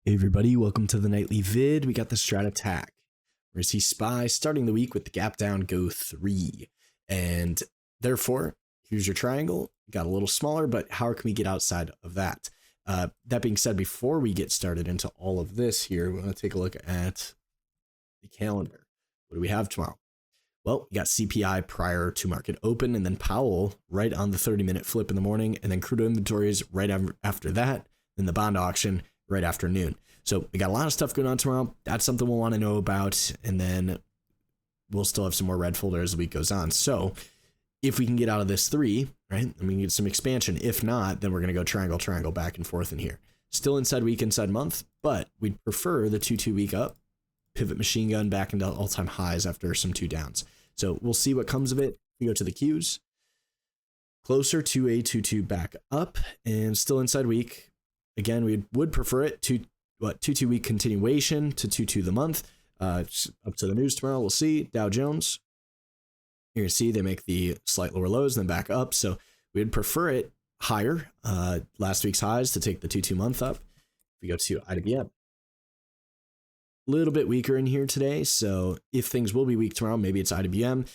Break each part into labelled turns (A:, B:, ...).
A: Hey everybody, welcome to the nightly vid. We got the strat attack. We're going to see SPY starting the week with the gap down go 3. And therefore, here's your triangle. Got a little smaller, but how can we get outside of that? That being said, before we get started into all of this here, we're going to take a look at the calendar. What do we have tomorrow? Well, we got CPI prior to market open, and then Powell right on the 30-minute flip in the morning, and then crude inventories right after that, then the bond auction right afternoon. So we got a lot of stuff going on tomorrow. That's something we'll want to know about. And then we'll still have some more red folder as the week goes on. So if we can get out of this 3, right, and we can get some expansion. If not, then we're going to go triangle, triangle back and forth in here. Still inside week, inside month, but we'd prefer the 2-2 week up, pivot machine gun back into all-time highs after some 2 downs. So we'll see what comes of it. We go to the Qs, closer to a 2-2 back up and still inside week. Again, we would prefer it to 2-2 week continuation to 2-2 the month. Up to the news tomorrow. We'll see. Dow Jones. You're going to see they make the slight lower lows and then back up. So we'd prefer it higher. Last week's highs to take the 2-2 month up. If we go to IWM. A little bit weaker in here today. So if things will be weak tomorrow, maybe it's IWM.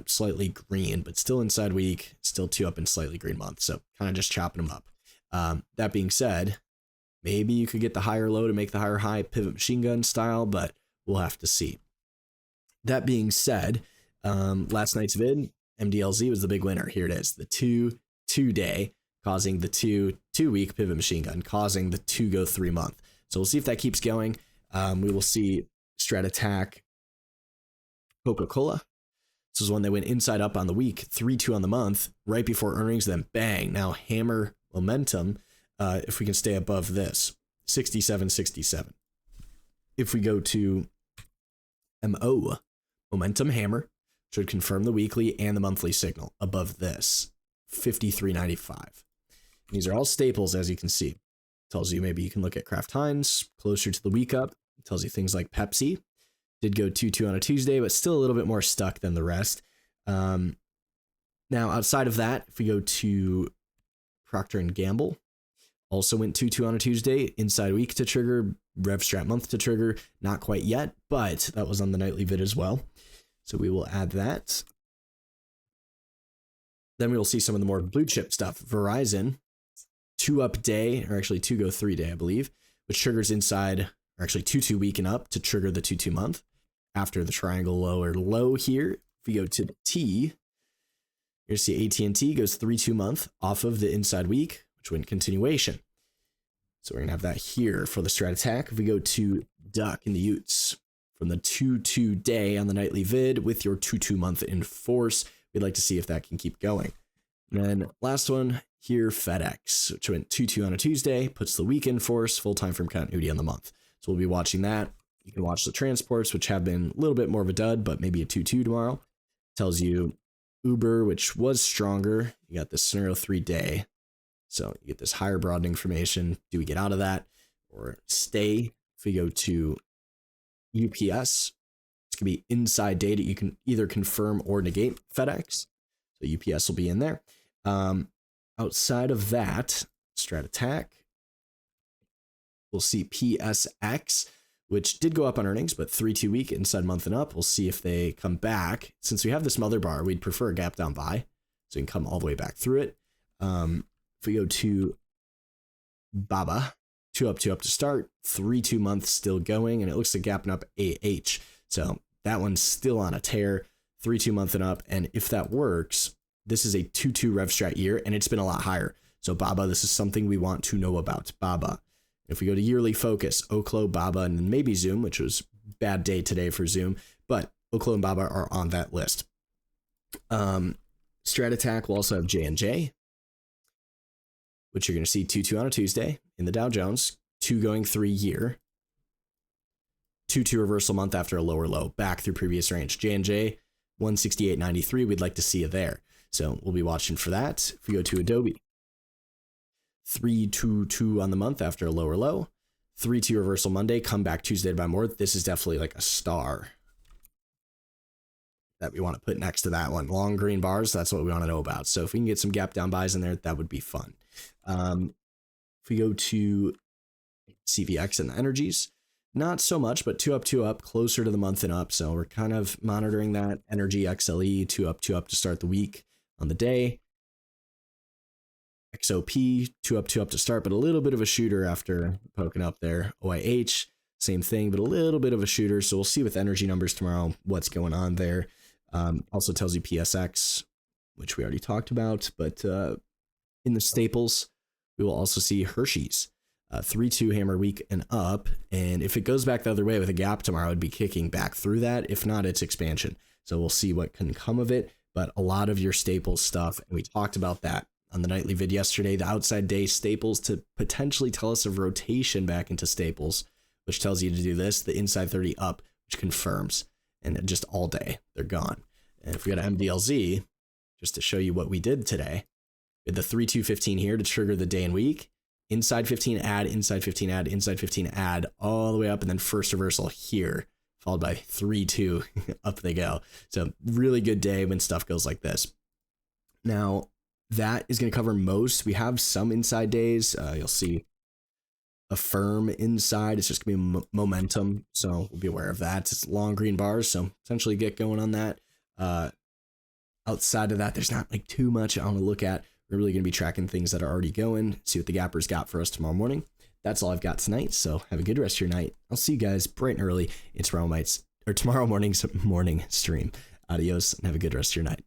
A: Slightly green, but still inside week. Still 2 up and slightly green month. So kind of just chopping them up. That being said, maybe you could get the higher low to make the higher high pivot machine gun style, but we'll have to see. That being said, last night's vid, MDLZ was the big winner. Here it is, the 2-2 day causing the 2-2 week pivot machine gun, causing the 2 go 3 month. So we'll see if that keeps going. We will see strat attack Coca-Cola. This is when they went inside up on the week, 3-2 on the month, right before earnings, then bang, now hammer momentum. If we can stay above this 67.67. If we go to MO, momentum hammer should confirm the weekly and the monthly signal above this 53.95. These are all staples, as you can see. Tells you maybe you can look at Kraft Heinz closer to the week up. It tells you things like Pepsi did go 2-2 on a Tuesday, but still a little bit more stuck than the rest. Now outside of that, if we go to Procter & Gamble, also went 2-2 on a Tuesday, inside week to trigger, RevStrat month to trigger, not quite yet, but that was on the nightly vid as well. So we will add that. Then we will see some of the more blue chip stuff. Verizon, 2 up day, or actually 2 go 3 day, I believe, which triggers inside, or actually 2-2 week and up to trigger the 2-2 month. After the triangle lower low here, if we go to T, you're going to see AT&T goes 3-2 month off of the inside week, which went continuation. So we're going to have that here for the strat attack. If we go to Duck in the Utes from the 2-2 day on the nightly vid with your 2-2 month in force, we'd like to see if that can keep going. And then last one here, FedEx, which went 2-2 on a Tuesday, puts the week in force, full time from continuity on the month. So we'll be watching that. You can watch the transports, which have been a little bit more of a dud, but maybe a 2-2 tomorrow. Tells you Uber, which was stronger. You got this scenario 3 day. So you get this higher broadening formation. Do we get out of that or stay? If we go to UPS, it's going to be inside data. You can either confirm or negate FedEx. So UPS will be in there. Outside of that, strat attack, we'll see PSX, which did go up on earnings, but 3-2 week inside month and up. We'll see if they come back. Since we have this mother bar, we'd prefer a gap down buy, so you can come all the way back through it. If we go to Baba, 2 up to start, 3-2 month still going, and it looks like gapping up AH. So that one's still on a tear, 3-2 month and up. And if that works, this is a 2-2 RevStrat year, and it's been a lot higher. So Baba, this is something we want to know about. Baba. If we go to yearly focus, Oklo, Baba, and then maybe Zoom, which was bad day today for Zoom, but Oklo and Baba are on that list. Strat attack will also have J&J, which you're going to see 2-2 on a Tuesday in the Dow Jones, 2 going 3 year, 2-2 reversal month after a lower low, back through previous range. J&J, 168.93, we'd like to see you there. So we'll be watching for that. If we go to Adobe, 3-2-2 on the month after a lower low, 3-2 reversal Monday, come back Tuesday to buy more. This is definitely like a star that we want to put next to that one. Long green bars, that's what we want to know about. So if we can get some gap down buys in there, that would be fun. If we go to CVX and the energies. Not so much, but 2 up, closer to the month and up. So we're kind of monitoring that energy XLE 2 up to start the week on the day. XOP 2 up to start, but a little bit of a shooter after poking up there. OIH, same thing, but a little bit of a shooter. So we'll see with energy numbers tomorrow what's going on there. Also tells you PSX, which we already talked about, but in the staples, we will also see Hershey's 3-2 hammer week and up. And if it goes back the other way with a gap tomorrow, it'd be kicking back through that. If not, it's expansion. So we'll see what can come of it. But a lot of your staples stuff, and we talked about that on the nightly vid yesterday, the outside day staples to potentially tell us of rotation back into staples, which tells you to do this, the inside 30 up, which confirms, and just all day, they're gone. And if we go to MDLZ, just to show you what we did today, we had the 3-2-15 here to trigger the day and week, inside 15 add, inside 15 add, inside 15 add, all the way up, and then first reversal here, followed by 3-2, up they go. So really good day when stuff goes like this. Now, that is going to cover most. We have some inside days. You'll see a firm inside. It's just going to be momentum. So we'll be aware of that. It's long green bars. So essentially get going on that. Outside of that, there's not like too much I want to look at. We're really going to be tracking things that are already going. See what the gappers got for us tomorrow morning. That's all I've got tonight. So have a good rest of your night. I'll see you guys bright and early in tomorrow morning's morning stream. Adios and have a good rest of your night.